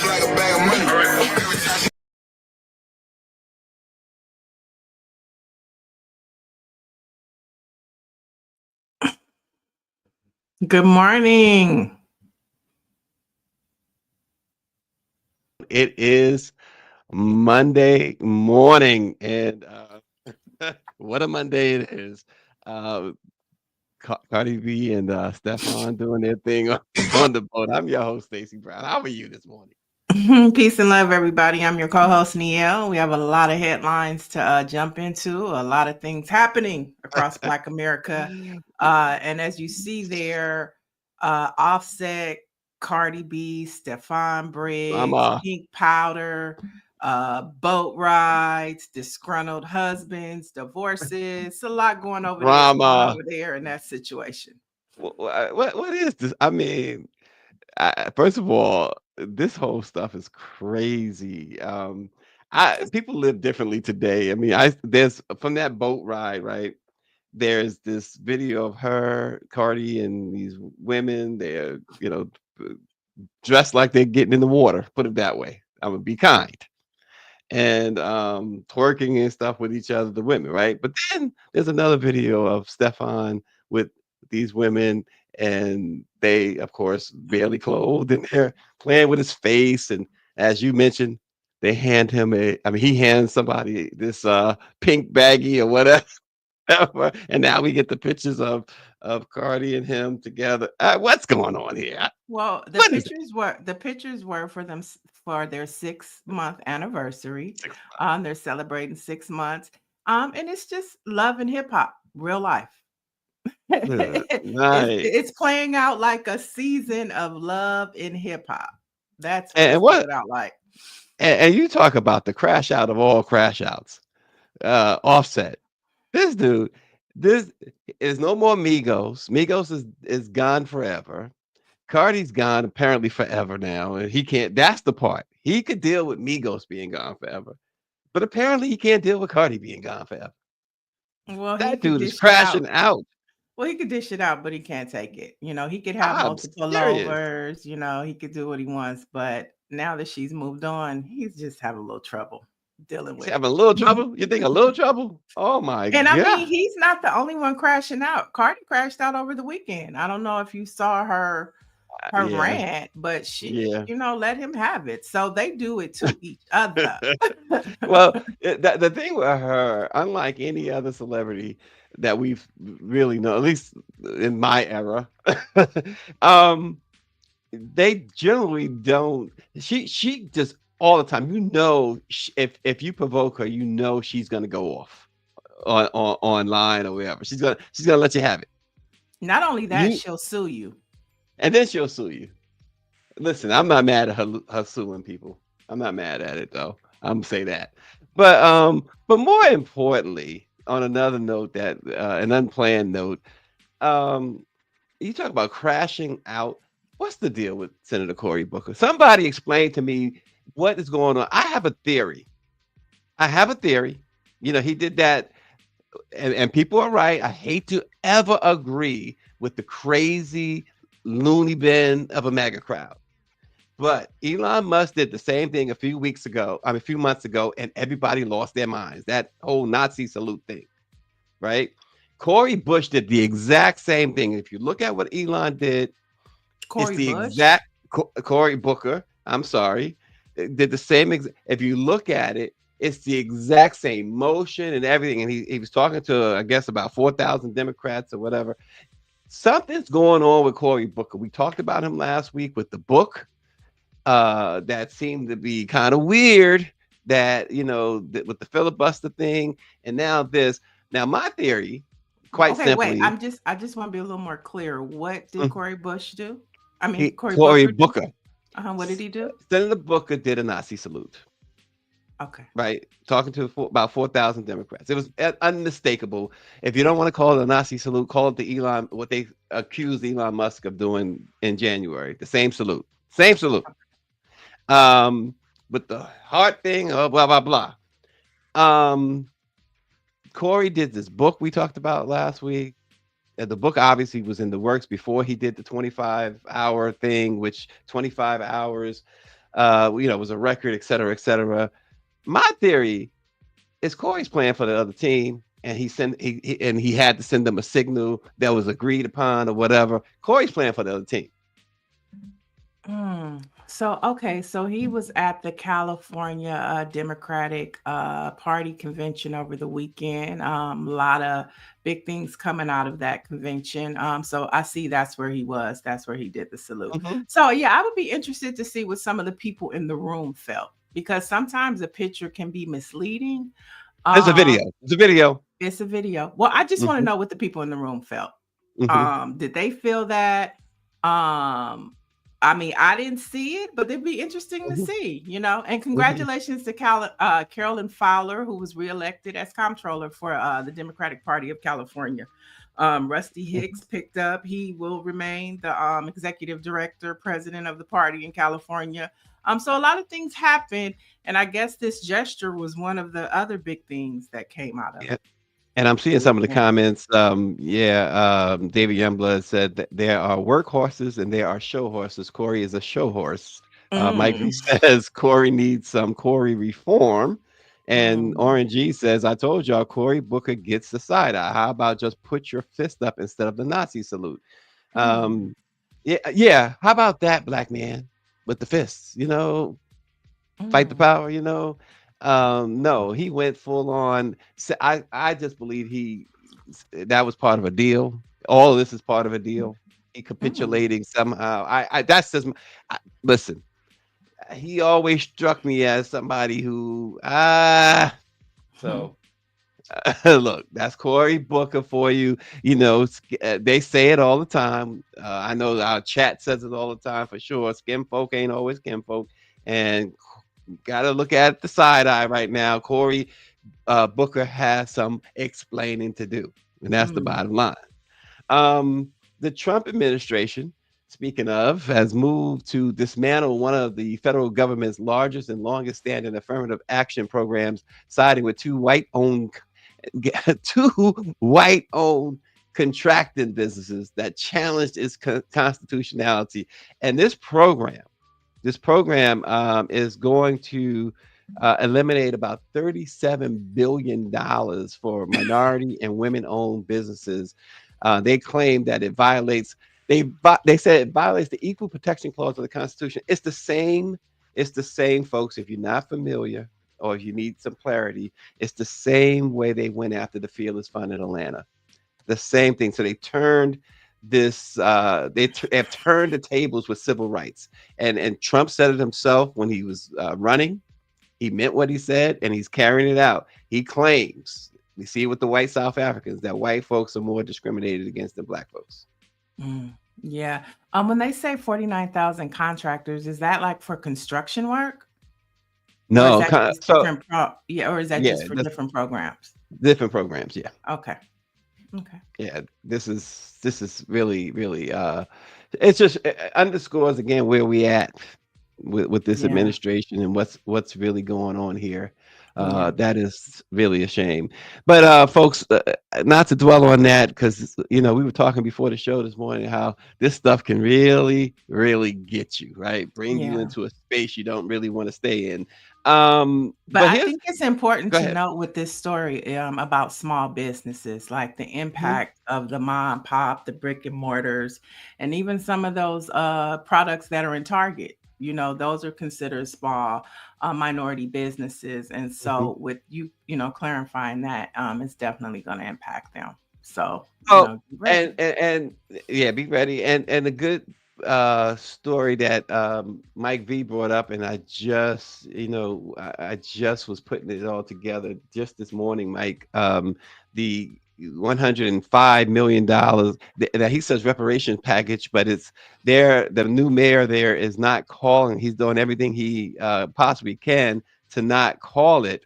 like a bag of money. Good morning. It is Monday morning, and what a Monday it is. Uh, Cardi B and Stefan doing their thing on the boat. I'm your host, Stacey Brown. How are you this morning? Peace and love, everybody. I'm your co-host, Nielle. We have a lot of headlines to jump into, a lot of things happening across Black America. And as you see there, Offset, Cardi B, Stefan I'm Briggs, Pink Powder, boat rides, disgruntled husbands, divorces. It's a lot going on drama. over there in that situation. What is this? I mean, first of all, this whole stuff is crazy. I people live differently today. I mean, I there's from that boat ride, right? There's this video of her, Cardi, and these women. They're, dressed like they're getting in the water. Put it that way. I'm gonna be kind. And twerking and stuff with each other, the women, right? But then there's another video of Stefan with these women, and they, of course, barely clothed, and they're playing with his face. And as you mentioned, they hand him he hands somebody this pink baggie or whatever. And now we get the pictures of Cardi and him together. What's going on here? Well, What is it? the pictures were for them for their 6-month anniversary. 6 months. They're celebrating 6 months. And it's just love and hip hop, real life. Right. It's playing out like a season of love in hip hop. That's what And it's what playing out like. and you talk about the crash out of all crash outs. Offset. This dude, this is no more Migos. Migos is gone forever. Cardi's gone apparently forever now, and he can't. That's the part. He could deal with Migos being gone forever, but apparently he can't deal with Cardi being gone forever. Well, he That could dude is dish it out. crashing out. Well, he could dish it out, but he can't take it. He could have I'm multiple serious. lovers, he could do what he wants, but now that she's moved on, he's just having a little trouble dealing He's with it. having a little trouble. You think a little trouble? Oh my And I mean, god! he's not the only one crashing out. Cardi crashed out over the weekend. I don't know if you saw her Yeah, rant, but she, yeah. let him have it. So they do it to each other. Well, the thing with her, unlike any other celebrity that we've really known, at least in my era, um, they generally don't. She just all the time. If you provoke her, she's gonna go off on online or wherever. She's gonna let you have it. Not only that, You she'll sue you. and then she'll sue you. Listen, I'm not mad at her suing people. I'm not mad at it though. I'm gonna say that. But more importantly, on another note, that an unplanned note, um, you talk about crashing out. What's the deal with Senator Cory Booker? Somebody explain to me what is going on. I have a theory. I have a theory. He did that, and people are right. I hate to ever agree with the crazy loony bin of a mega crowd. But Elon Musk did the same thing a few months ago, and everybody lost their minds. That whole Nazi salute thing, right? Cory Bush did the exact same thing. If you look at what Elon did, it's Cory the Bush. exact Cory Booker. I'm sorry, did the same. If you look at it, it's the exact same motion and everything. And he was talking to, I guess, about 4,000 Democrats or whatever. Something's going on with Cory Booker. We talked about him last week with the book that seemed to be kind of weird, that with the filibuster thing, and now this. Now my theory, quite Okay, wait. simply, I just want to be a little more clear. What did mm, Cory Bush do? I mean, he Cory Cory Booker do? Booker, What did he do? Senator Booker did a Nazi salute, Okay. right? Talking to about 4,000 Democrats. It was unmistakable. If you don't want to call it a Nazi salute, call it what they accused Elon Musk of doing in January. The same salute, same salute. Um, with the heart thing, blah blah blah. Um, Corey did this book we talked about last week. The book obviously was in the works before he did the 25-hour thing, which 25 hours. Was a record, et cetera, et cetera. My theory is Corey's playing for the other team, and he had to send them a signal that was agreed upon or whatever. Corey's playing for the other team. So, okay, so he was at the California Democratic Party convention over the weekend. A lot of big things coming out of that convention. So I see that's where he was. That's where he did the salute. Mhm. So yeah, I would be interested to see what some of the people in the room felt because sometimes a picture can be misleading. There's a video. Um, There's a video. it's a video. Well, I just want to Hmm. know what the people in the room felt. Hmm. Did they feel that? Um, I mean, I didn't see it, but it'd be interesting to Hmm. see, you know. And Hmm. congratulations to Carolyn Fowler, who was reelected as comptroller for the Democratic Party of California. Rusty Hicks picked up. He will remain the executive director, president of the party in California. So a lot of things happened, and I guess this gesture was one of the other big things that came out of And I'm the seeing some of the weekend. comments. David Youngblood said that there are workhorses and there are show horses. Corey is a show horse. Mike V Mm, says Corey needs some Corey reform. And mm, Orange G says, I told y'all Cory Booker gets the side eye. How about just put your fist up instead of the Nazi salute? mm, Um, yeah, yeah. How about that, black man, with the fists? Fight the mm, power, no, he went full on. I just believe that was part of a deal. All of this is part of a deal. He mm, capitulating somehow. I that's just listen. He always struck me as somebody who mm, so look, that's Cory Booker for you. They say it all the time. I know our chat says it all the time for sure. Skin folk ain't always skin folk, and got to look at the side eye right now. Cory Booker has some explaining to do, and that's the mm, bottom line. The Trump administration, speaking of, has moved to dismantle one of the federal government's largest and longest standing affirmative action programs, siding with two white-owned contracting businesses that challenged its constitutionality. And this program is going to eliminate about $37 billion for minority and women-owned businesses. They claim that it violates. They said it violates the Equal Protection Clause of the Constitution. It's the same. It's the same, folks. If you're not familiar or if you need some clarity, it's the same way they went after the Fearless Fund in Atlanta. The same thing. So they turned this. Have turned the tables with civil rights, and Trump said it himself when he was running. He meant what he said, and he's carrying it out. He claims we see it with the white South Africans that white folks are more discriminated against than black folks. mm. Yeah. When they say 49,000 contractors, is that like for construction work? Or is No, that just so yeah, or is that yeah, just for that's different programs? different programs. Yeah, Okay. Okay. yeah. This is really really. It's just underscores again where we at with this Yeah. administration and what's really going on here. Yeah. That is really a shame. But folks, not to dwell on that because we were talking before the show this morning how this stuff can really, really get you right, bring you Yeah. into a space you don't really want to stay in. But But I here's think it's important go to ahead. note with this story about small businesses, like the Mhm. impact of the mom and pop, the brick and mortars, and even some of those products that are in Target. Those are considered small minority businesses, and Mhm. so with clarifying that, it's definitely going to impact them. So Oh, get and, ready. and and yeah, be ready. And a good story that Mike V brought up, and I just was putting it all together just this morning, Mike. The $105 million that he says reparation package, but it's there. The new mayor there is not calling. He's doing everything he possibly can to not call it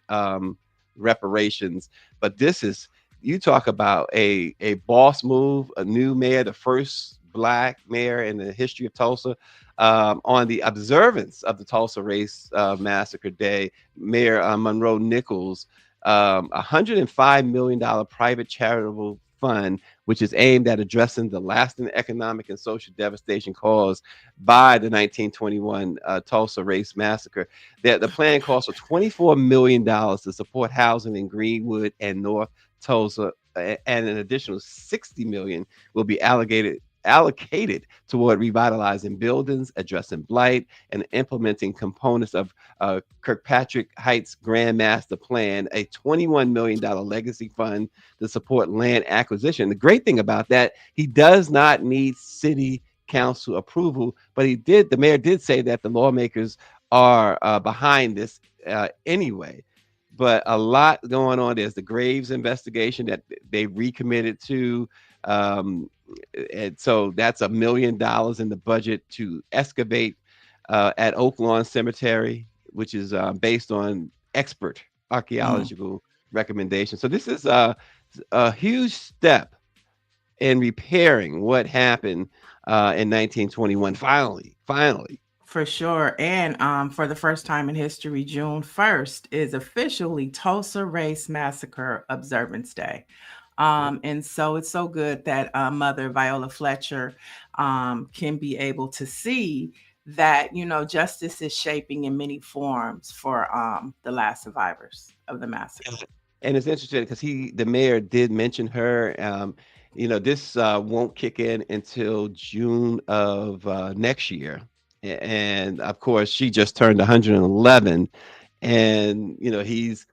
reparations. But this is you talk about a boss move, a new mayor, the first black mayor in the history of Tulsa. On the observance of the Tulsa Race Massacre Day, Mayor Monroe Nichols, $105 million private charitable fund which is aimed at addressing the lasting economic and social devastation caused by the 1921 Tulsa Race Massacre. The plan calls for $24 million to support housing in Greenwood and North Tulsa, and an additional 60 million will be allocated toward revitalizing buildings, addressing blight, and implementing components of Kirkpatrick Heights Grand Master Plan, a $21 million legacy fund to support land acquisition. The great thing about that, he does not need city council approval, but the mayor did say that the lawmakers are behind this anyway. But a lot going on. There's the Graves investigation that they recommitted to. Um, and so that's $1 million in the budget to excavate at Oak Lawn Cemetery, which is based on expert Mm, archaeological recommendations. So this is a huge step in repairing what happened in 1921. Finally. for sure. And for the first time in history, June 1st is officially Tulsa Race Massacre Observance Day. Yep. And so it's so good that Mother Viola Fletcher can be able to see that, justice is shaping in many forms for the last survivors of the massacre. And it's interesting because the mayor did mention her. This won't kick in until June of next year, and of course, she just turned 111, and he's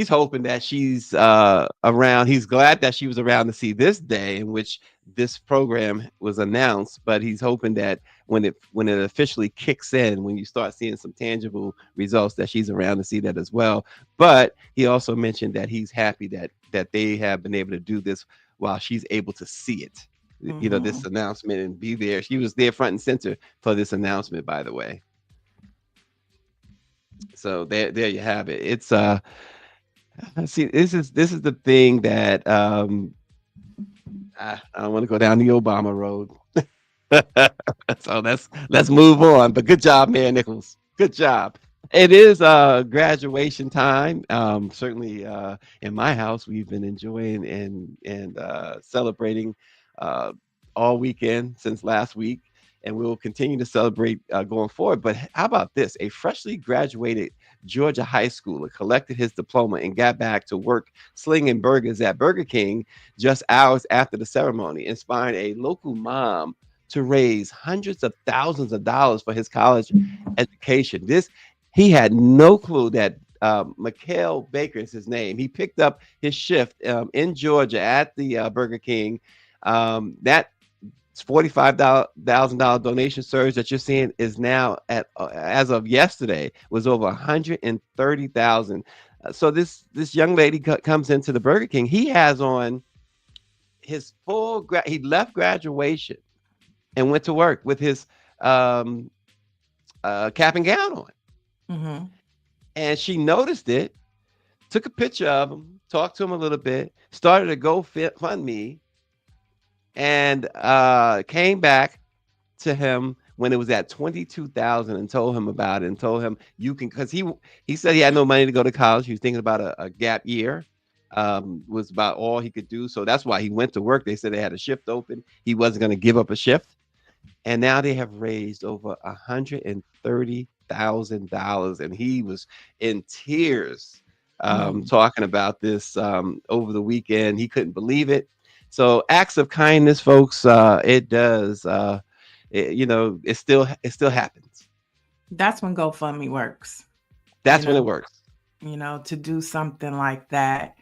hoping that she's around. He's glad that she was around to see this day in which this program was announced, but he's hoping that when it officially kicks in, when you start seeing some tangible results, that she's around to see that as well. But he also mentioned that he's happy that they have been able to do this while she's able to see it. This Hmm. announcement and be there. She was there front and center for this announcement, by the way. So there you have it. It's see, this is the thing that I don't want to go down the Obama road. So let's move on. But good job, Mayor Nichols. Good job. It is graduation time. Certainly in my house, we've been enjoying and celebrating uh, all weekend since last week, and we will continue to celebrate going forward. But how about this? A freshly graduated Georgia high schooler collected his diploma and got back to work slinging burgers at Burger King just hours after the ceremony, inspiring a local mom to raise hundreds of thousands of dollars for his college education. This He had no clue that Mikhail Baker is his name. He picked up his shift in Georgia at the Burger King. That $45,000 donation surge that you're seeing is now at as of yesterday was over 130,000. So this young lady comes into the Burger King. He has on his he left graduation and went to work with his um, cap and gown on. Hmm. And she noticed it, took a picture of him, talked to him a little bit, started a GoFundMe, and came back to him when it was at 22,000 and told him about it and told him you can, because he said he had no money to go to college. He was thinking about a gap year. Was about all he could do. So that's why he went to work. They said they had a shift open. He wasn't going to give up a shift. And now they have raised over $130,000, and he was in tears Mm. talking about this over the weekend. He couldn't believe it. So acts of kindness, folks, it does. It still happens. That's when GoFundMe works, you That's when it know, works. to do something like that,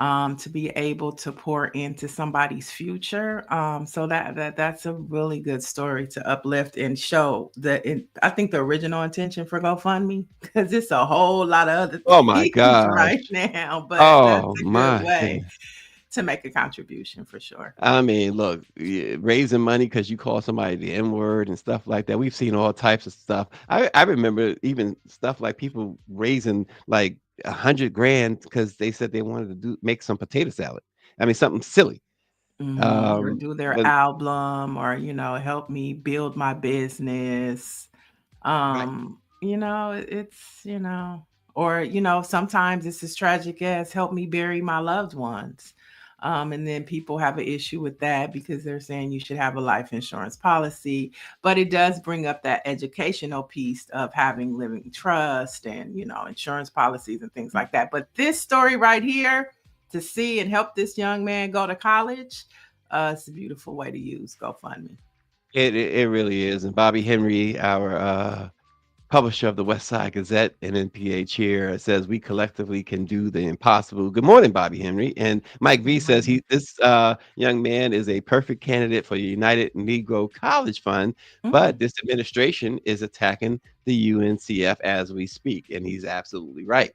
to be able to pour into somebody's future. So that's a really good story to uplift and show I think the original intention for GoFundMe, because it's a whole lot of other Oh my things right gosh. now, but that's Oh a good my way goodness. to make a contribution for sure. I mean, look, raising money because you call somebody the N word and stuff like that. We've seen all types of stuff. I remember even stuff like people raising like 100 grand because they said they wanted to make some potato salad. I mean, something silly. Or do their But album, or help me build my business. right, It's or sometimes it's as tragic as help me bury my loved ones. And then people have an issue with that because they're saying you should have a life insurance policy. But it does bring up that educational piece of having living trust and, insurance policies and things like that. But this story right here, to see and help this young man go to college, it's a beautiful way to use GoFundMe. It really is. And Bobby Henry, our publisher of the West Side Gazette and NPH here, says we collectively can do the impossible. Good morning, Bobby Henry. And Mike V says this young man is a perfect candidate for the United Negro College Fund, Mm, but this administration is attacking the UNCF as we speak, and he's absolutely right.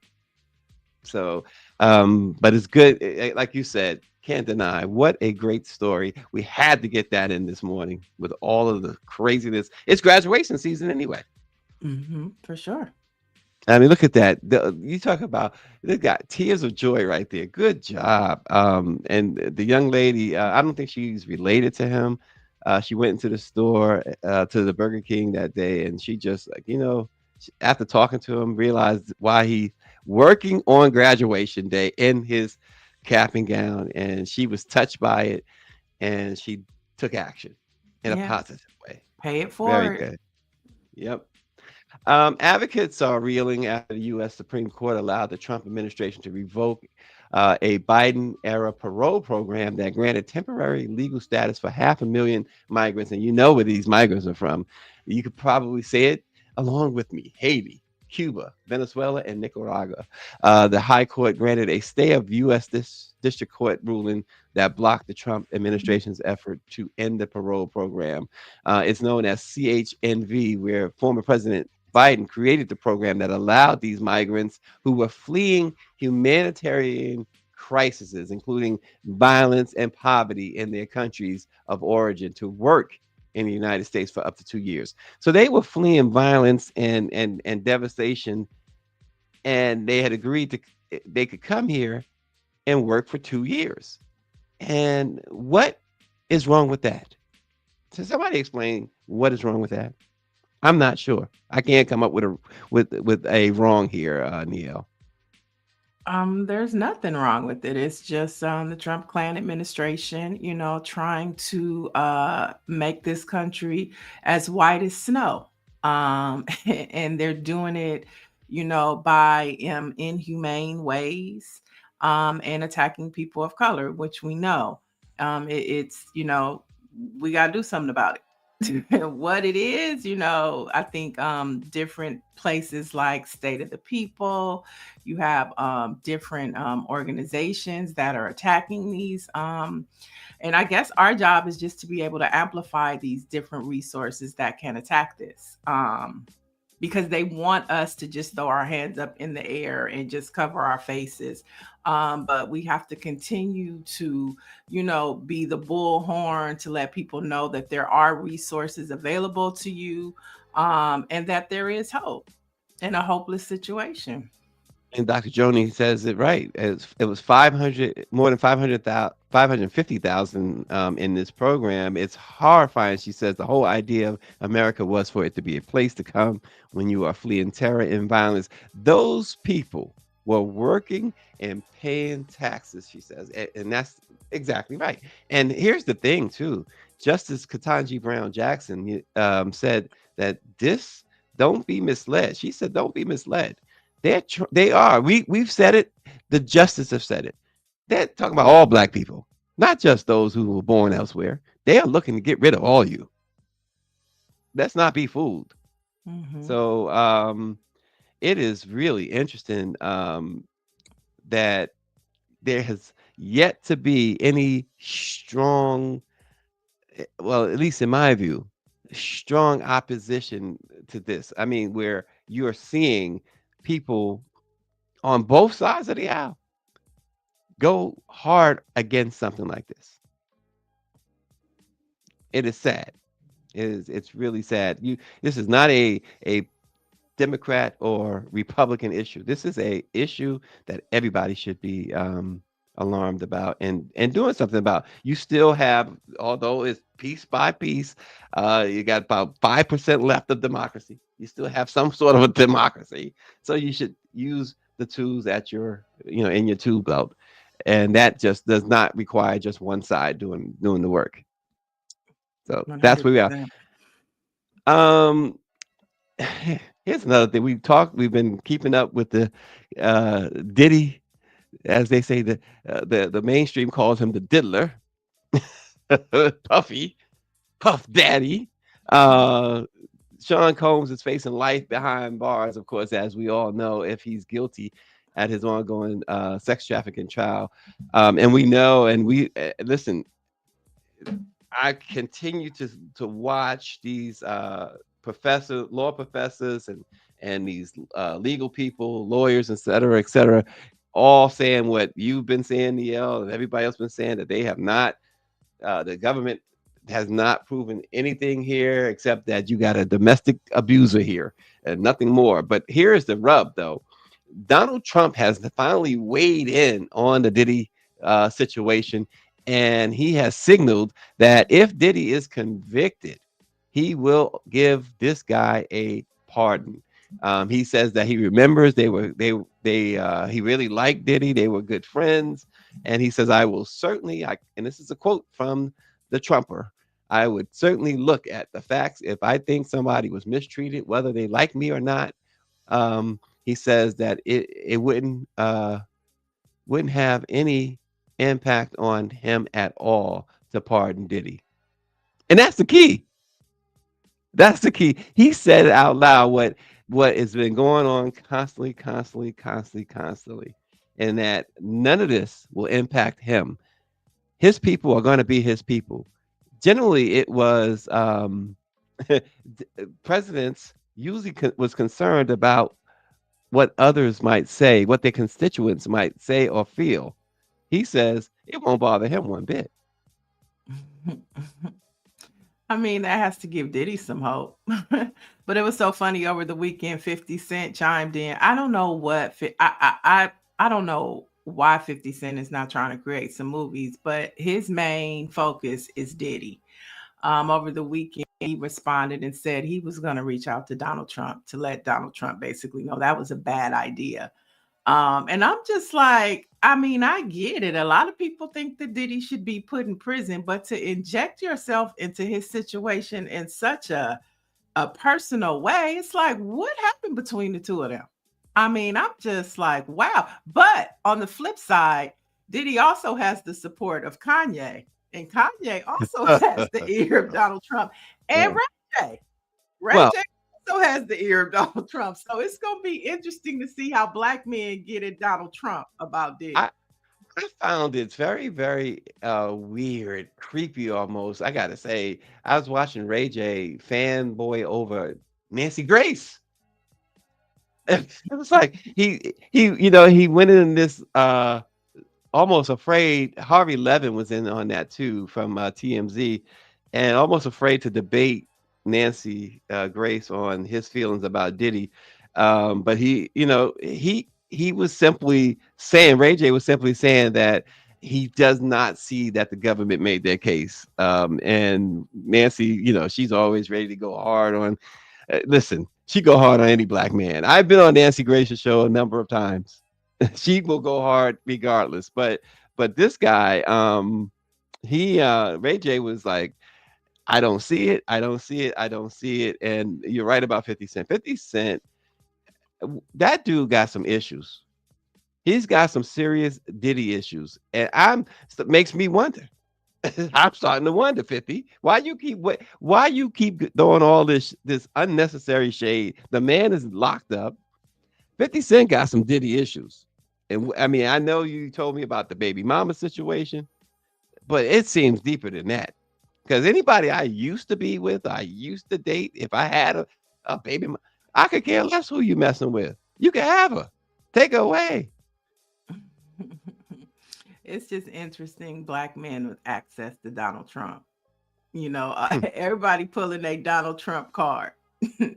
So, but it's good, like you said. Can't deny what a great story. We had to get that in this morning with all of the craziness. It's graduation season anyway. for sure. I mean, look at that. You talk about they got tears of joy right there. Good job. And the young lady, I don't think she's related to him. She went into the store, to the Burger King that day, and she just like, after talking to him, realized why he working on graduation day in his cap and gown, and she was touched by it, and she took action in a Yeah. positive way. Pay it Very forward. good. Yep. Advocates are reeling after the U.S. Supreme Court allowed the Trump administration to revoke a Biden era parole program that granted temporary legal status for 500,000 migrants. And you know where these migrants are from. You could probably say it along with me: Haiti, Cuba, Venezuela, and Nicaragua. The High Court granted a stay of U.S. District Court ruling that blocked the Trump administration's effort to end the parole program. It's known as CHNV, where former President Biden created the program that allowed these migrants who were fleeing humanitarian crises, including violence and poverty in their countries of origin, to work in the United States for up to 2 years. So they were fleeing violence and devastation, and they had agreed to they could come here and work for 2 years. And what is wrong with that? So somebody explain what is wrong with that. I'm not sure. I can't come up with a wrong here, Neil. There's nothing wrong with it. It's just the Trump Klan administration, trying to make this country as white as snow. And they're doing it, by inhumane ways, and attacking people of color, which we know. It's we got to do something about it. What it is, I think different places like State of the People, you have different organizations that are attacking these. And I guess our job is just to be able to amplify these different resources that can attack this. Because they want us to just throw our hands up in the air and just cover our faces. But we have to continue to, be the bullhorn to let people know that there are resources available to you, and that there is hope in a hopeless situation. And Dr. Joni says it right. It was 500, more than 500,000, 550,000 in this program. It's horrifying. She says the whole idea of America was for it to be a place to come when you are fleeing terror and violence. Those people were working and paying taxes, she says. And that's exactly right. And here's the thing, too. Justice Ketanji Brown Jackson said that don't be misled. She said, don't be misled. They are. We've said it. The justices have said it. They're talking about all black people, not just those who were born elsewhere. They are looking to get rid of all you. Let's not be fooled. Hmm. So it is really interesting that there has yet to be any strong, well, at least in my view, strong opposition to this. I mean, where you are seeing people on both sides of the aisle go hard against something like this. It is sad. It's really sad. This is not a Democrat or Republican issue. This is a issue that everybody should be alarmed about and doing something about. You still have, although it's piece by piece, you got about 5% left of democracy. You still have some sort of a democracy. So you should use the tools at your, in your tool belt. and that just does not require just one side doing the work. So that's where we are. 100%. Um, here's another thing we've been keeping up with the Diddy, as they say, the mainstream calls him the diddler, Puffy, Puff Daddy. Uh, Sean Combs is facing life behind bars, of course, as we all know, if he's guilty at his ongoing sex trafficking trial. And we know, and we listen. I continue to watch these law professors, and these legal people, lawyers, et cetera, all saying what you've been saying, Neil, and everybody else been saying, that they have not, the government has not proven anything here except that you got a domestic abuser here and nothing more. But here's the rub, though. Donald Trump has finally weighed in on the Diddy situation, and he has signaled that if Diddy is convicted, he will give this guy a pardon. He says that he remembers he really liked Diddy. They were good friends, and he says, "I will certainly," and this is a quote from the Trumper, "I would certainly look at the facts if I think somebody was mistreated, whether they like me or not." He says that it wouldn't have any impact on him at all to pardon Diddy, and that's the key. That's the key. He said it out loud. What has been going on constantly, constantly, constantly, constantly, and that none of this will impact him. His people are going to be his people. Generally, it was presidents usually was concerned about what others might say, what their constituents might say or feel. He says it won't bother him one bit. I mean, that has to give Diddy some hope. But it was so funny over the weekend. 50 Cent chimed in. I don't know what I don't know why 50 Cent is not trying to create some movies, but his main focus is Diddy. Over the weekend, he responded and said he was going to reach out to Donald Trump to let Donald Trump basically know that was a bad idea. And I'm just like, I mean, I get it. A lot of people think that Diddy should be put in prison, but to inject yourself into his situation in such a personal way, it's like, what happened between the two of them? I mean, I'm just like, wow. But on the flip side, Diddy also has the support of Kanye, and Kanye also has the ear of Donald Trump, and Yeah. Ray J. Ray Well, J also has the ear of Donald Trump. So it's going to be interesting to see how black men get at Donald Trump about I Diddy. I found it very, very weird, creepy almost. I gotta say, I was watching Ray J fanboy over Nancy Grace. It was like he went in this almost afraid. Harvey Levin was in on that too from TMZ, and almost afraid to debate Nancy Grace on his feelings about Diddy. But he was simply saying, Ray J was simply saying that he does not see that the government made their case. And Nancy, she's always ready to go hard on. Listen, she go hard on any black man. I've been on Nancy Grace's show a number of times. She will go hard regardless. But this guy, he Ray J was like, I don't see it, I don't see it, I don't see it. And you're right about 50 Cent. 50 Cent, that dude got some issues. He's got some serious Diddy issues. And it makes me wonder. I'm starting to wonder, 50, why you keep throwing all this unnecessary shade. The man is locked up. 50 Cent got some Diddy issues. And I mean, I know you told me about the baby mama situation, but it seems deeper than that. Because anybody I used to be with, I used to date, if I had a baby, I could care less who you messing with. You can have her. Take her away. It's just interesting black men with access to Donald Trump. Hmm. Everybody pulling a Donald Trump card.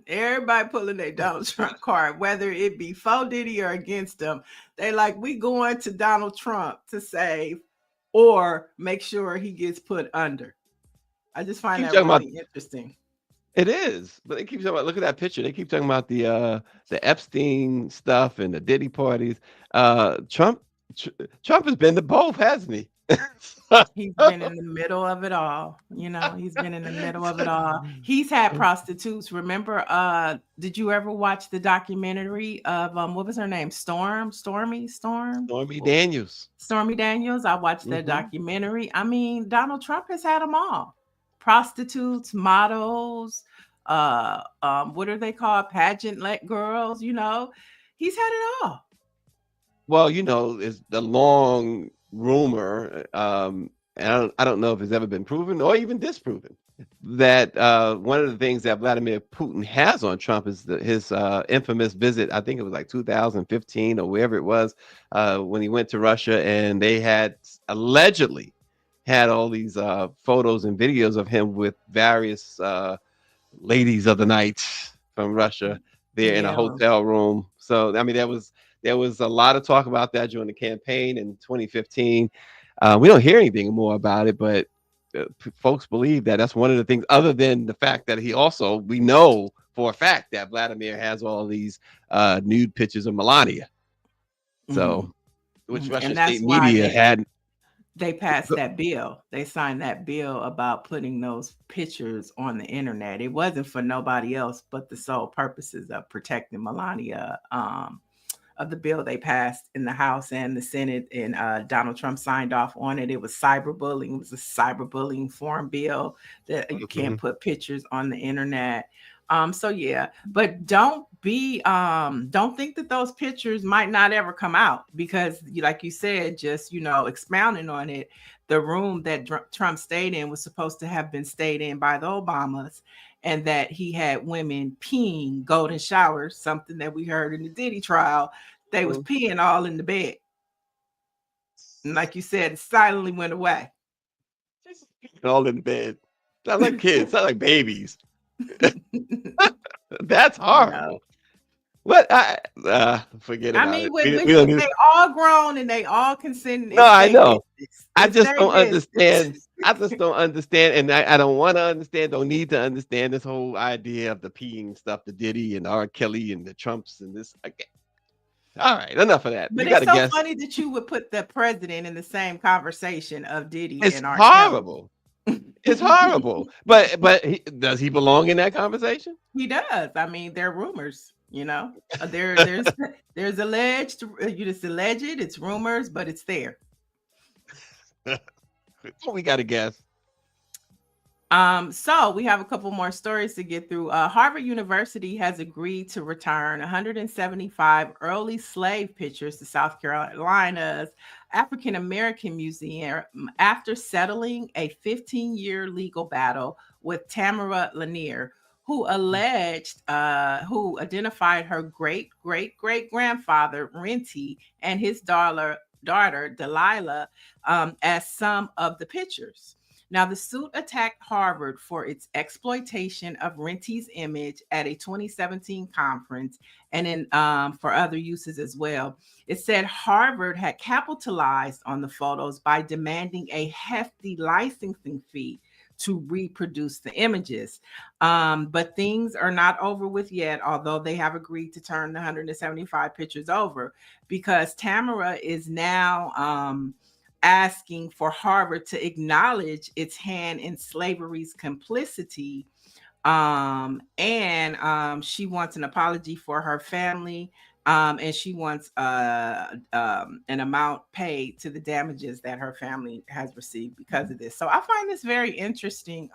Everybody pulling a Donald Trump card, whether it be for Diddy or against him. They like, we going to Donald Trump to save or make sure he gets put under. I just find Keep that talking about really interesting. it is, but they keep talking about, look at that picture. They keep talking about the Epstein stuff and the Diddy parties. Trump Trump has been to both, hasn't he? He's been in the middle of it all. He's been in the middle of it all. He's had prostitutes. Remember, did you ever watch the documentary of what was her name? Storm? Stormy Daniels. Stormy Daniels. I watched that Hmm. documentary. I mean, Donald Trump has had them all. Prostitutes, models, what are they called? Pageant let girls, He's had it all. Well, it's the long rumor, and I don't know if it's ever been proven or even disproven, that one of the things that Vladimir Putin has on Trump is his infamous visit. I think it was like 2015 or wherever it was, when he went to Russia, and they had allegedly had all these photos and videos of him with various ladies of the night from Russia there in a Yeah. hotel room. So I mean, there was a lot of talk about that during the campaign in 2015. We don't hear anything more about it, but folks believe that that's one of the things. Other than the fact that we know for a fact that Vladimir has all these nude pictures of Melania. Mhm. So, which And Russian that's state why media had. they passed that bill. They signed that bill about putting those pictures on the internet. It wasn't for nobody else but the sole purposes of protecting Melania. Of the bill they passed in the House and the Senate, and Donald Trump signed off on it. It was cyberbullying. It was a cyberbullying farm bill that you can't Mhm. put pictures on the internet. So yeah, but don't think that those pictures might not ever come out, because like you said, just expounding on it, the room that Trump stayed in was supposed to have been stayed in by the Obamas, and that he had women peeing golden showers, something that we heard in the Diddy trial. They was Mhm. peeing all in the bed. And like you said, it silently went away. All in bed. Sound like kids. Sound like babies. That's No. horrible. What? Forget I about mean, it. We don't when need. they all grown and they all consent, No, it's I their know. business. I It's just their don't business. understand. I just don't understand, and I don't want to understand. Don't need to understand this whole idea of the peeing stuff, the Diddy and R. Kelly and the Trumps and this. Okay. All right, enough of that. You But got it's to so guess. funny that you would put the president in the same conversation of Diddy It's and R. Kelly. horrible. It's horrible. But does he belong in that conversation? He does. I mean, they're rumors. There's alleged, you just alleged, it's rumors, but it's there. We got to guess. So we have a couple more stories to get through. Harvard University has agreed to return 175 early slave pictures to South Carolina's African American Museum after settling a 15-year legal battle with Tamara Lanier, who identified her great grandfather Renty and his daughter Delilah as some of the pictures. Now, the suit attacked Harvard for its exploitation of Renty's image at a 2017 conference, and for other uses as well. It said Harvard had capitalized on the photos by demanding a hefty licensing fee to reproduce the images. But things are not over with yet, although they have agreed to turn the 175 pictures over, because Tamara is now asking for Harvard to acknowledge its hand in slavery's complicity. And she wants an apology for her family. And she wants an amount paid to the damages that her family has received because of this. So I find this very interesting.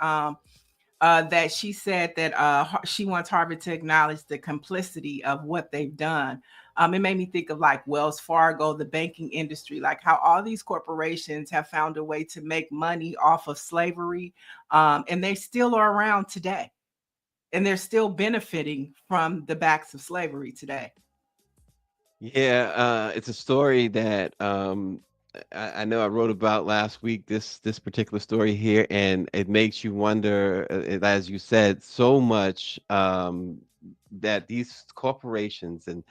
That she said that she wants Harvard to acknowledge the complicity of what they've done. It made me think of like Wells Fargo, the banking industry, like how all these corporations have found a way to make money off of slavery, and they still are around today, and they're still benefiting from the backs of slavery today. Yeah, it's a story that I know I wrote about last week. This particular story here, and it makes you wonder, as you said, so much that these corporations and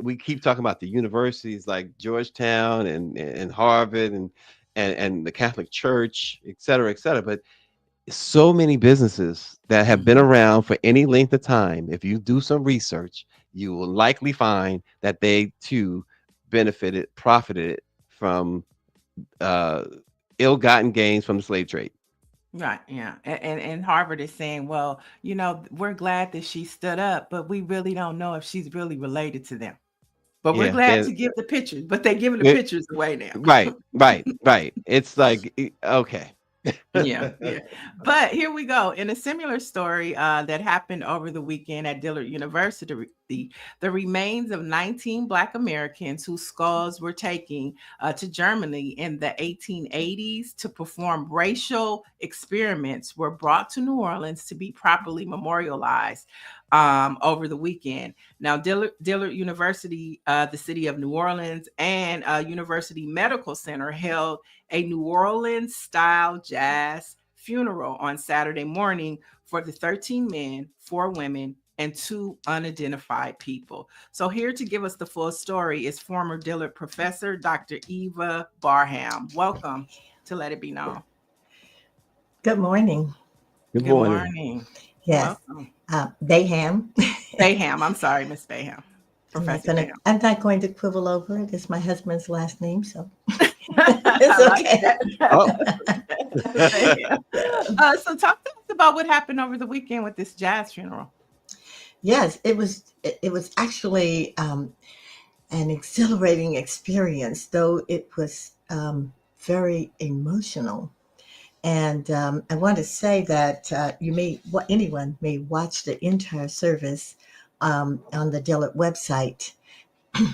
we keep talking about the universities like Georgetown and Harvard and the Catholic Church, et cetera, et cetera. But so many businesses that have been Mhm. around for any length of time, if you do some research, you will likely find that they too benefited, profited from uh, ill-gotten gains from the slave trade. Right, yeah. And Harvard is saying, well, we're glad that she stood up, but we really don't know if she's really related to them. But we're Yeah, glad to give the pictures, but they're giving the it- pictures away now. right, right, right. It's like okay. Yeah, yeah. But here we go. In a similar story that happened over the weekend at Dillard University, the remains of 19 Black Americans whose skulls were taken to Germany in the 1880s to perform racial experiments were brought to New Orleans to be properly memorialized over the weekend. Now, Dillard University, the city of New Orleans, and University Medical Center held a New Orleans style jazz funeral on Saturday morning for the 13 men, 4 women, and 2 unidentified people. So, here to give us the full story is former Dillard professor, Dr. Eva Barham. Welcome to Let It Be Known. Good morning. Good Good morning. morning. Yes, Welcome. Bayham. Baham. I'm sorry, Miss Baham. Professor Baham. I'm not going to quibble over it. It's my husband's last name, so I it's like okay. that. So talk to us about what happened over the weekend with this jazz funeral. Yes, it was actually an exhilarating experience, though it was very emotional. And I want to say that anyone may watch the entire service on the Dillard website.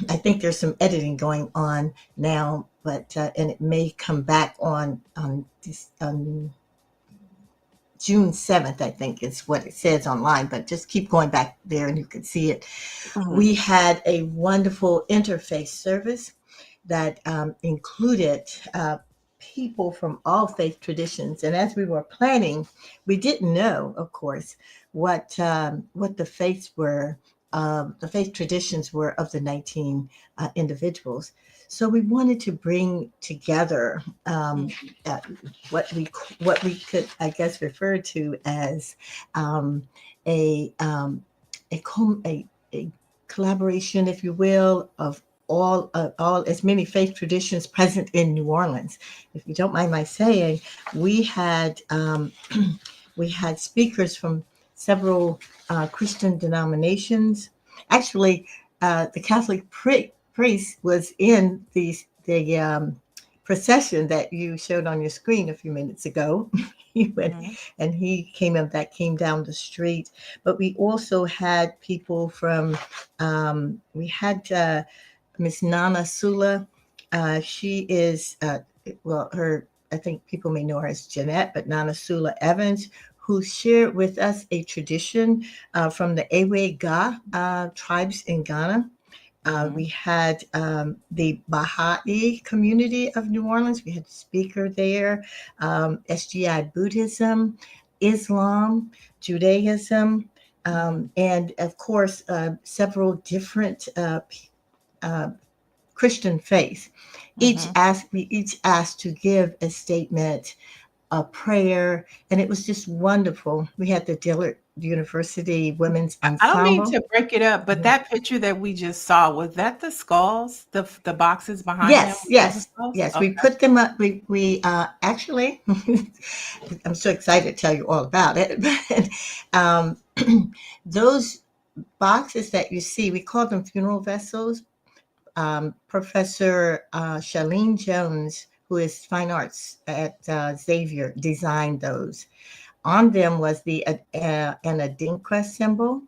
I think there's some editing going on now, but and it may come back on June 7th, I think is what it says online, but just keep going back there and you can see it. Mhm. We had a wonderful interfaith service that included people from all faith traditions. And as we were planning, we didn't know, of course, what the faiths were, the faith traditions were of the 19 individuals. So we wanted to bring together uh, what we could, I guess, refer to as a, um, a collaboration, if you will, of all as many faith traditions present in New Orleans. If you don't mind my saying, we had we had speakers from several Christian denominations. Actually, the Catholic priest was in the procession that you showed on your screen a few minutes ago. He went Mhm. and he came down the street. But we also had people from we had Miss Nana Sula. She is her. I think people may know her as Jeanette, but Nana Sula Evans, who shared with us a tradition from the Ewe Ga tribes in Ghana. We had the Baha'i community of New Orleans. We had a speaker there, SGI Buddhism, Islam, Judaism, and of course, several different Christian faiths. Mhm. We each asked to give a statement, a prayer, and it was just wonderful. We had the Dillard University Women's I don't mean Ensemble. to break it up, but that picture that we just saw, was that the skulls? The boxes behind them? Yes, Those are yes, skulls? yes. We Okay. put them up. We actually, I'm so excited to tell you all about it. But those boxes that you see, we call them funeral vessels. Professor Shalene Jones, who is fine arts at Xavier, designed those. On them was an Adinkra symbol Mhm.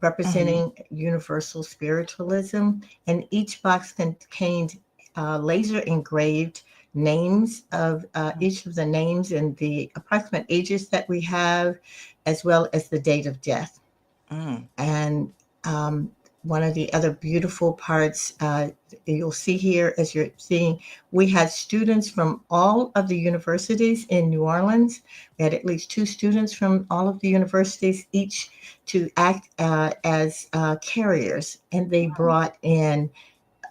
representing universal spiritualism, and each box contained laser engraved names of each of the names and the approximate ages that we have, as well as the date of death. Mm. And one of the other beautiful parts you'll see here, as you're seeing, we had students from all of the universities in New Orleans. We had at least 2 students from all of the universities, each to act as carriers, and they brought in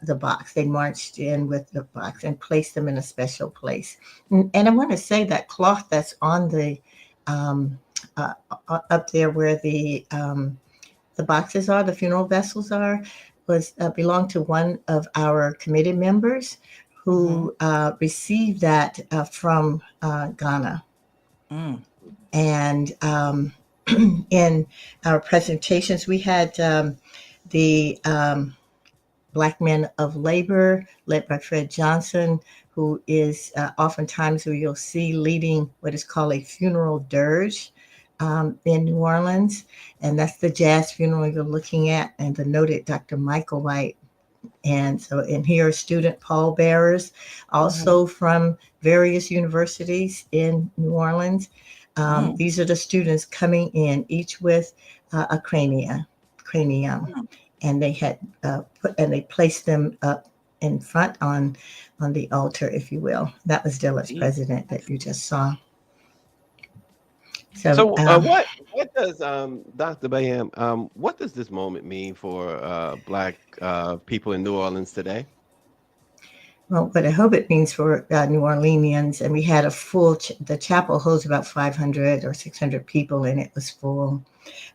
the box. They marched in with the box and placed them in a special place. And I want to say that cloth that's on the up there where the boxes are, the funeral vessels are, was belonged to one of our committee members who received that from Ghana. Mm. And in our presentations, we had the Black Men of Labor, led by Fred Johnson, who is oftentimes who you'll see leading what is called a funeral dirge in New Orleans. And that's the jazz funeral you're looking at, and the noted Dr. Michael White. And so, and here are student pallbearers, also from various universities in New Orleans. These are the students coming in, each with a cranium, and they had they placed them up in front on the altar, if you will. That was Dillard's president that you just saw. So, So, what does Dr. Baham, what does this moment mean for Black people in New Orleans today? well, what I hope it means for New Orleanians, and we had a full, the chapel holds about 500 or 600 people, and it was full,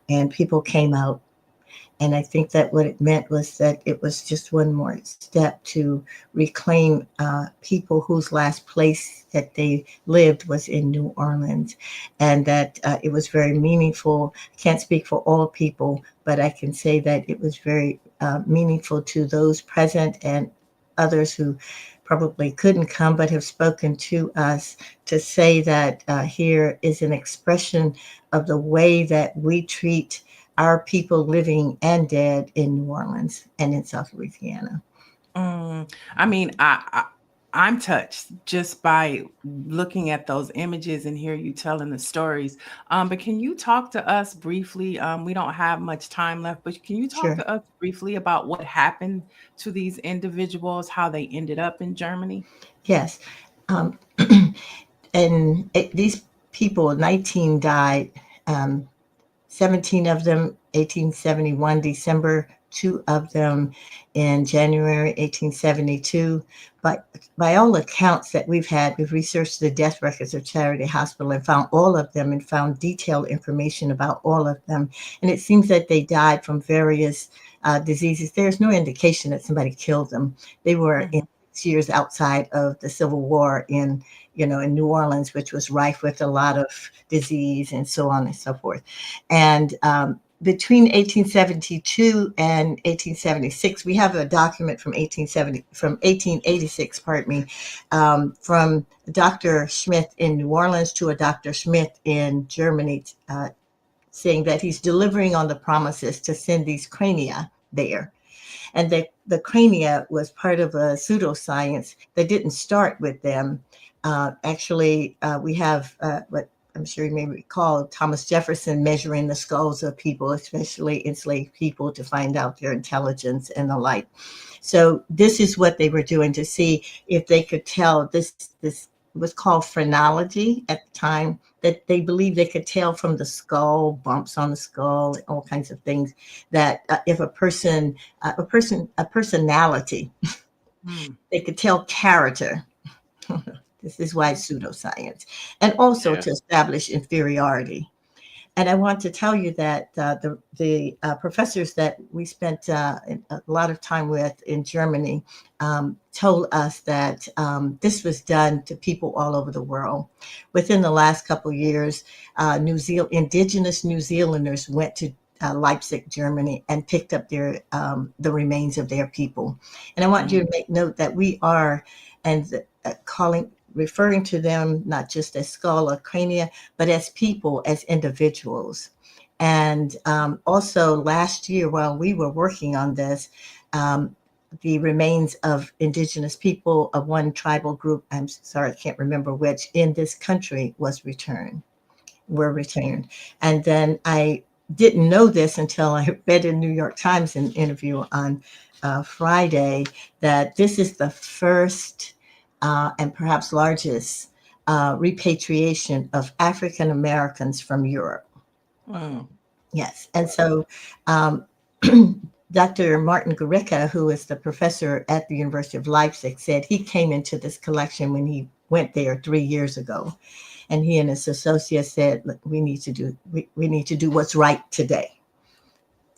and people came out. And I think that what it meant was that it was just one more step to reclaim people whose last place that they lived was in New Orleans, and that it was very meaningful. I can't speak for all people, but I can say that it was very meaningful to those present and others who probably couldn't come but have spoken to us, to say that here is an expression of the way that we treat our people living and dead in New Orleans and in South Louisiana. I mean, I'm touched just by looking at those images and hear you telling the stories. But can you talk to us briefly? We don't have much time left, but can you talk Sure. to us briefly about what happened to these individuals, how they ended up in Germany? Yes. And these people, 19 died, 17 of them 1871 December, 2 of them in January 1872. But by all accounts that we've researched the death records of Charity Hospital and found all of them and found detailed information about all of them. And it seems that they died from various diseases. There's no indication that somebody killed them. They were in 6 years outside of the Civil War in New Orleans, which was rife with a lot of disease and so on and so forth. And between 1872 and 1876, we have a document from 1886, from Dr. Smith in New Orleans to a Dr. Smith in Germany, saying that he's delivering on the promises to send these crania there. And the crania was part of a pseudoscience that didn't start with them. Actually, we have what I'm sure you may recall Thomas Jefferson measuring the skulls of people, especially enslaved people, to find out their intelligence and the like. So this is what they were doing to see if they could tell. This was called phrenology at the time, that they believed they could tell from the skull, bumps on the skull, all kinds of things, that if a personality, they could tell character. This is why pseudoscience, and also to establish inferiority. And I want to tell you that the professors that we spent a lot of time with in Germany told us that this was done to people all over the world. Within the last couple of years, indigenous New Zealanders went to Leipzig, Germany, and picked up the remains of their people. And I want you to make note that we are referring to them not just as skull or crania, but as people, as individuals. And also last year, while we were working on this, the remains of indigenous people of one tribal group, I'm sorry, I can't remember which, in this country were returned. And then I didn't know this until I read in New York Times an interview on Friday, that this is the first and perhaps largest repatriation of African Americans from Europe. Wow. Yes. And so Dr. Martin Gurica, who is the professor at the University of Leipzig, said he came into this collection when he went there 3 years ago. And he and his associates said, look, we need to do what's right today.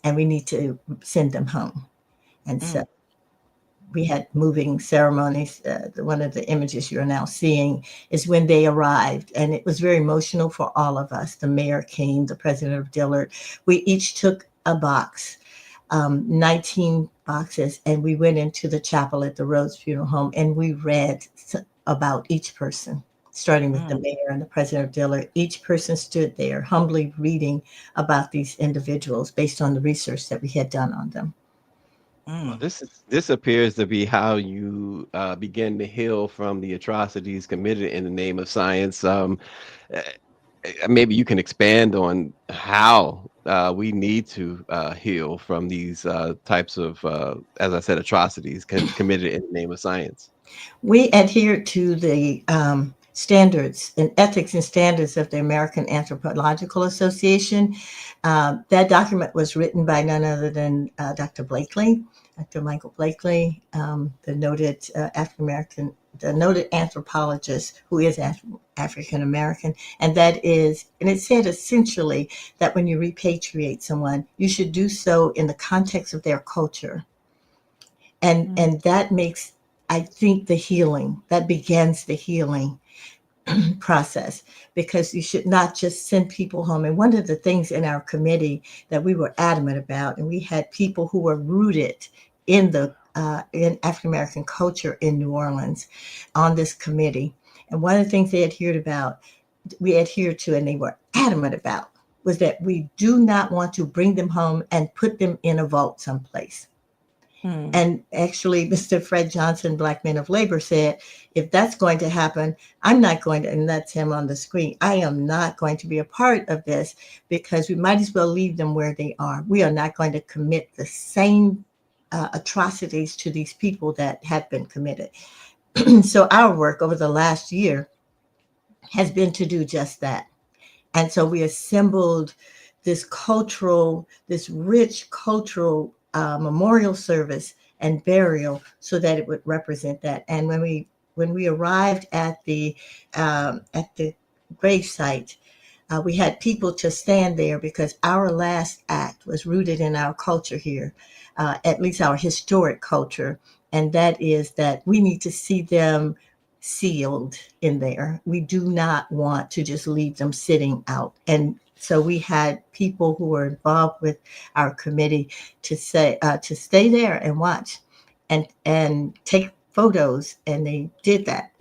And we need to send them home. And so we had moving ceremonies. One of the images you're now seeing is when they arrived, and it was very emotional for all of us. The mayor came, the president of Dillard. We each took a box, 19 boxes, and we went into the chapel at the Rhodes Funeral Home, and we read about each person, starting with the mayor and the president of Dillard. Each person stood there humbly reading about these individuals based on the research that we had done on them. Well, this appears to be how you begin to heal from the atrocities committed in the name of science. Uh, Maybe you can expand on how we need to heal from these types of, as I said, atrocities committed in the name of science. We adhere to the standards and ethics and standards of the American Anthropological Association. That document was written by none other than Dr. Blakely, Dr. Michael Blakely, the noted African-American, the noted anthropologist who is African-American. And that is, and it said essentially that when you repatriate someone, you should do so in the context of their culture. And that makes, I think, the healing, that begins the healing process, because you should not just send people home. And one of the things in our committee that we were adamant about, and we had people who were rooted in the in African American culture in New Orleans on this committee. And one of the things they we adhered to, and they were adamant about, was that we do not want to bring them home and put them in a vault someplace. And actually, Mr. Fred Johnson, Black Men of Labor, said, if that's going to happen, I'm not going to, and that's him on the screen, I am not going to be a part of this, because we might as well leave them where they are. We are not going to commit the same atrocities to these people that had been committed. So our work over the last year has been to do just that. And so we assembled this rich cultural memorial service and burial so that it would represent that. And when we arrived at the grave site, we had people to stand there, because our last act was rooted in our culture here, at least our historic culture, and that is that we need to see them sealed in there. We do not want to just leave them sitting out. And so we had people who were involved with our committee to say to stay there and watch and take photos, and they did that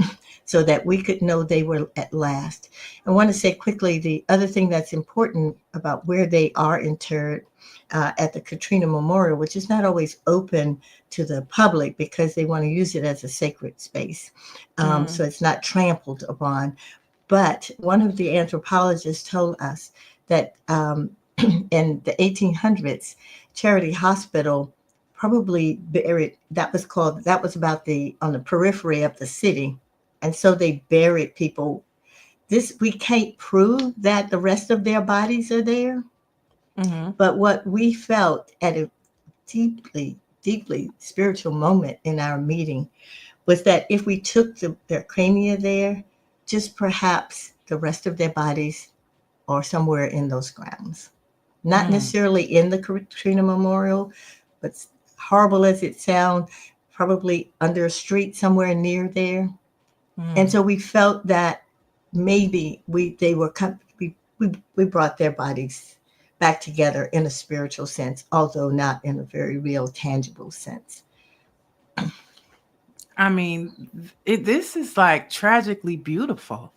so that we could know they were at last. I want to say quickly, the other thing that's important about where they are interred at the Katrina Memorial, which is not always open to the public because they want to use it as a sacred space, so it's not trampled upon. But one of the anthropologists told us that in the 1800s, Charity Hospital probably buried, that was about on the periphery of the city. And so they buried people. We can't prove that the rest of their bodies are there. But what we felt at a deeply, deeply spiritual moment in our meeting was that if we took their crania there, just perhaps the rest of their bodies are somewhere in those grounds. Not necessarily in the Katrina Memorial, but horrible as it sounds, probably under a street somewhere near there. And so we felt that maybe we brought their bodies back together in a spiritual sense, although not in a very real, tangible sense. I mean, this is like tragically beautiful.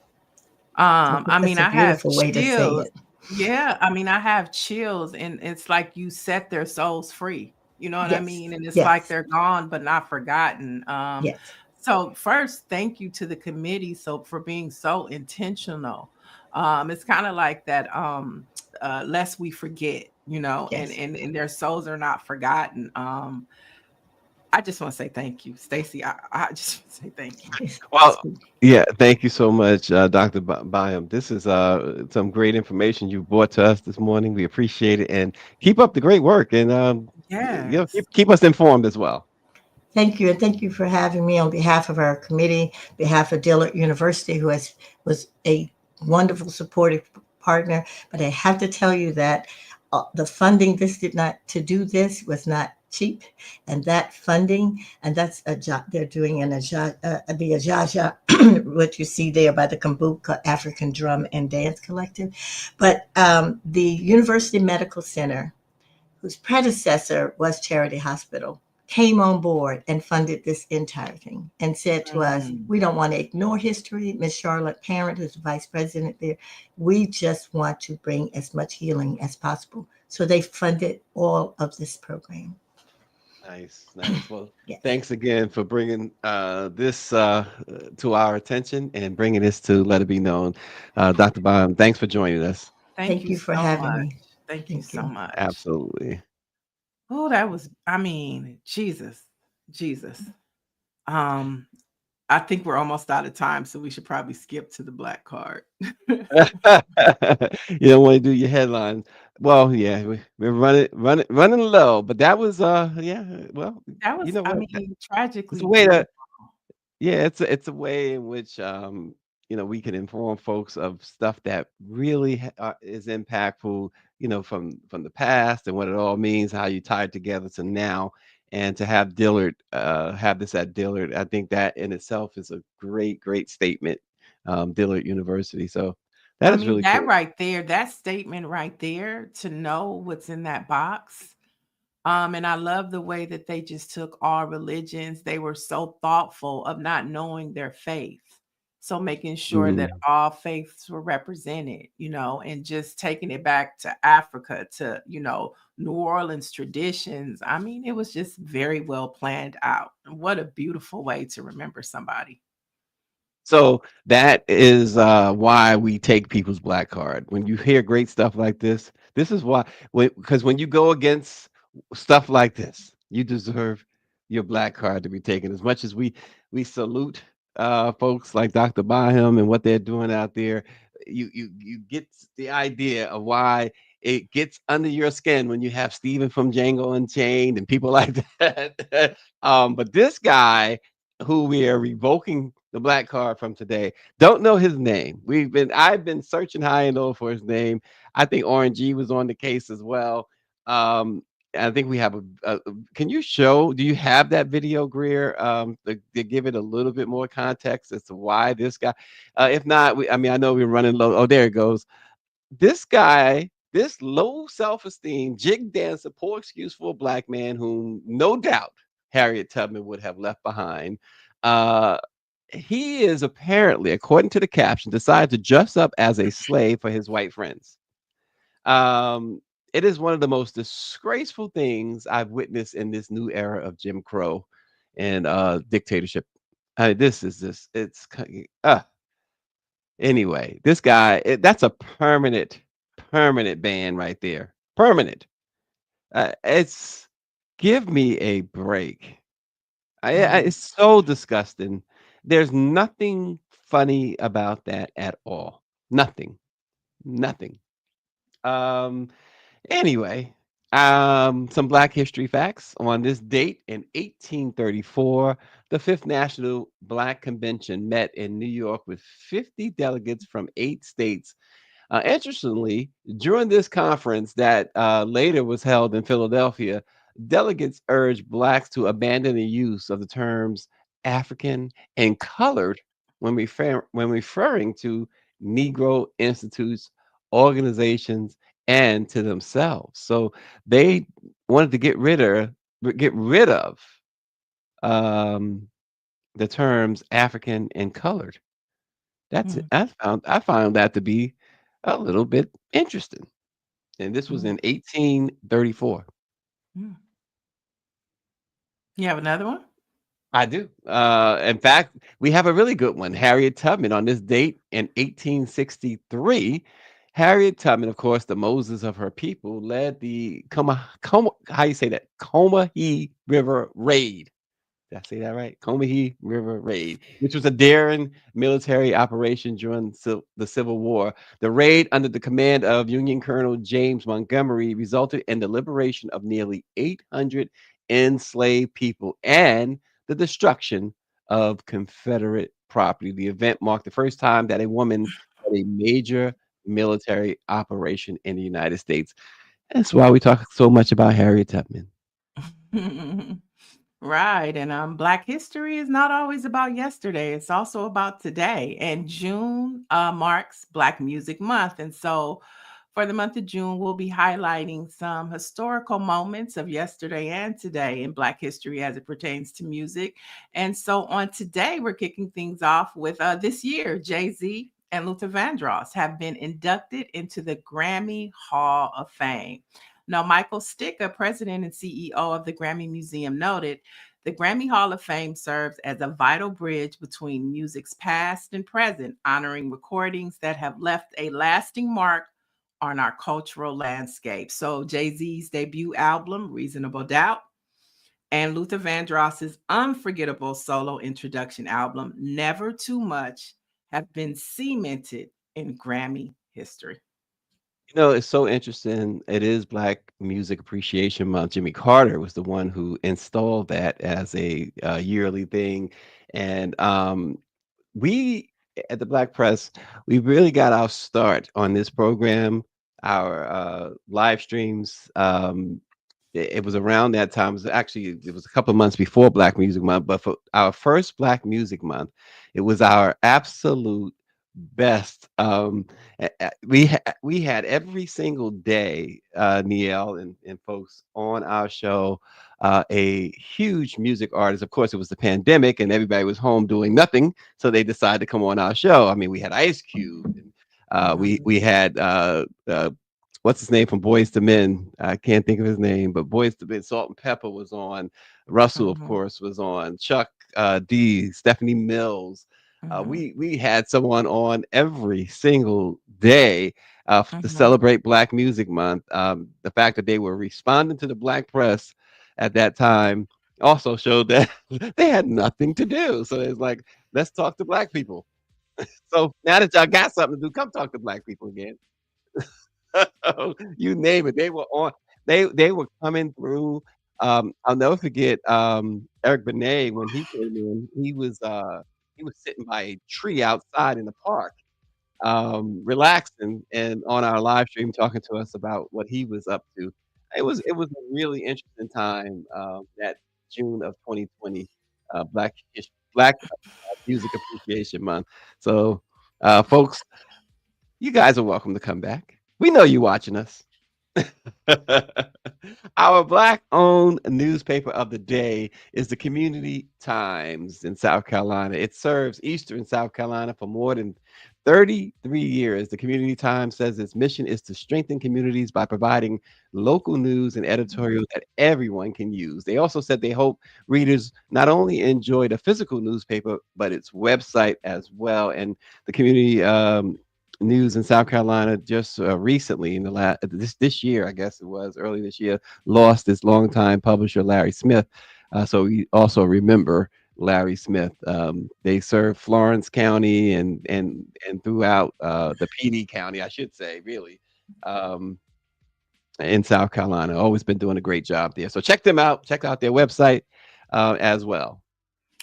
I mean, I have beautiful way to say chills. it. Yeah, I mean, I have chills, and it's like you set their souls free. You know what I Yes. mean? And it's like Yes. they're gone but not forgotten. Yes. So first, thank you to the committee for being so intentional. It's kind of like that lest we forget, Yes. and their souls are not forgotten. I just want to say thank you, Stacy. I just want to say thank you. Well, yeah, thank you so much, Dr. Byam. This is some great information you brought to us this morning. We appreciate it, and keep up the great work, and Yes. keep us informed as well. Thank you. And thank you for having me on behalf of our committee, behalf of Dillard University, who was a wonderful supportive partner. But I have to tell you that the funding to do this was not cheap, and that funding, and they're doing the Ajaja, what you see there by the Kambuka African Drum and Dance Collective. But the University Medical Center, whose predecessor was Charity Hospital, came on board and funded this entire thing and said to us, Mm. we don't want to ignore history. Miss Charlotte Parent, who's the vice president there, we just want to bring as much healing as possible. So they funded all of this program. Nice, nice. Well, Yes. thanks again for bringing this to our attention and bringing this to let it be known. Dr. Bond, thanks for joining us. Thank Thank you you for so having much. me. Thank you Thank so you. much. Absolutely. Oh, that was, I mean, Jesus, Jesus. Um, I think we're almost out of time, so we should probably skip to the black card. You don't want to do your headlines. Well, yeah, we're running low, but that was yeah, well, That you was, know I what? mean, It's tragically a way beautiful. to Yeah, it's a way in which we can inform folks of stuff that really is impactful, from the past and what it all means, how you tie it together to now, and to have Dillard have this at Dillard, I think that in itself is a great, great statement. Dillard University, so that I is mean, really that cool. right there, that statement right there, to know what's in that box. And I love the way that they just took all religions. They were so thoughtful of not knowing their faith. So making sure that Mm. all faiths were represented, and just taking it back to Africa, to, New Orleans traditions. I mean, it was just very well planned out. And what a beautiful way to remember somebody. So that is why we take people's black card. When you hear great stuff like this is why. Because when you go against stuff like this, you deserve your black card to be taken. As much as we salute folks like Dr. Baham and what they're doing out there, you get the idea of why it gets under your skin when you have Stephen from Django Unchained and people like that. But this guy who we are revoking the black card from today. Don't know his name. I've been searching high and low for his name. I think Orange G was on the case as well. Um, I think we have can you do you have that video, Greer, to give it a little bit more context as to why this guy, if not, I mean, I know we're running low. Oh, there it goes. This guy, this low self-esteem, jig dancer, poor excuse for a black man whom no doubt Harriet Tubman would have left behind. Uh, he is apparently, according to the caption, decided to dress up as a slave for his white friends. Um, it is one of the most disgraceful things I've witnessed in this new era of Jim Crow and dictatorship. This is this. Anyway, this guy, that's a permanent ban right there. Permanent. It's give me a break. Mm, It's so disgusting. There's nothing funny about that at all. Nothing. Nothing. Um, Anyway, some Black history facts. On this date in 1834, the Fifth National Black Convention met in New York with 50 delegates from 8 states. Interestingly, during this conference that later was held in Philadelphia, delegates urged Blacks to abandon the use of the terms African and colored when referring to Negro institutes, organizations, and to themselves. So they wanted to get rid of um, the terms African and colored. mm, I found that to be a little bit interesting, and this was mm, in 1834. mm. You have another one? I do. In fact, we have a really good one. Harriet Tubman on this date in 1863. Harriet Tubman, of course, the Moses of her people, led the how you say that? Combahee River Raid. Did I say that right? Combahee River Raid, which was a daring military operation during the Civil War. The raid, under the command of Union Colonel James Montgomery, resulted in the liberation of nearly 800 enslaved people and the destruction of Confederate property. The event marked the first time that a woman led a major military operation in the United States. That's why we talk so much about Harriet Tubman. Right. And Black history is not always about yesterday. It's also about today. And June marks Black Music Month. And so for the month of June, we'll be highlighting some historical moments of yesterday and today in Black history as it pertains to music. And so on today, we're kicking things off with this year, Jay-Z and Luther Vandross have been inducted into the Grammy Hall of Fame. Now, Michael Sticka, president and CEO of the Grammy Museum, noted the Grammy Hall of Fame serves as a vital bridge between music's past and present, honoring recordings that have left a lasting mark on our cultural landscape. So, Jay-Z's debut album, Reasonable Doubt, and Luther Vandross's unforgettable solo introduction album, Never Too Much, have been cemented in Grammy history. You know, it's so interesting. It is Black Music Appreciation Month. Jimmy Carter was the one who installed that as a yearly thing, and we at the Black Press, we really got our start on this program. Our live streams. It was around that time. It was a couple of months before Black Music Month, but for our first Black Music Month, it was our absolute best. We had every single day, Niel and folks on our show, a huge music artist. Of course, it was the pandemic and everybody was home doing nothing, so they decided to come on our show. I mean, we had Ice Cube, and we had what's his name from Boys to Men? I can't think of his name, but Boys to Men, Salt and Pepper was on. Russell, of course, was on. Chuck D, Stephanie Mills. We had someone on every single day to celebrate Black Music Month. The fact that they were responding to the Black press at that time also showed that they had nothing to do. So it's like, let's talk to Black people. So now that y'all got something to do, come talk to Black people again. You name it. They were on. They were coming through. I'll never forget Eric Benet when he came in. He was sitting by a tree outside in the park, relaxing, and on our live stream talking to us about what he was up to. It was a really interesting time, that June of 2020, Black Music Appreciation Month. So, folks, you guys are welcome to come back. We know you watching us. Our Black-owned newspaper of the day is the Community Times in South Carolina. It serves Eastern South Carolina for more than 33 years. The Community Times says its mission is to strengthen communities by providing local news and editorial that everyone can use. They also said they hope readers not only enjoy the physical newspaper, but its website as well. And the Community News in South Carolina just recently in the this year, I guess it was early this year, lost its longtime publisher Larry Smith. So we also remember Larry Smith. They serve Florence County and throughout the PD County, I should say, really, in South Carolina. Always been doing a great job there. So check them out. Check out their website as well.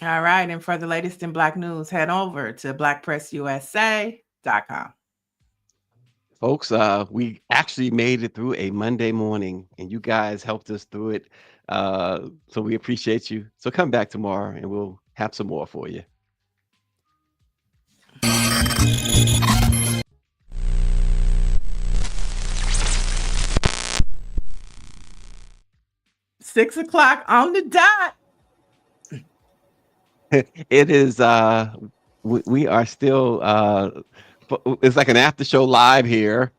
All right. And for the latest in Black news, head over to blackpressusa.com. Folks, we actually made it through a Monday morning, and you guys helped us through it. So we appreciate you. So come back tomorrow, and we'll have some more for you. Six o'clock on the dot. It is. We are still. It's like an after show live here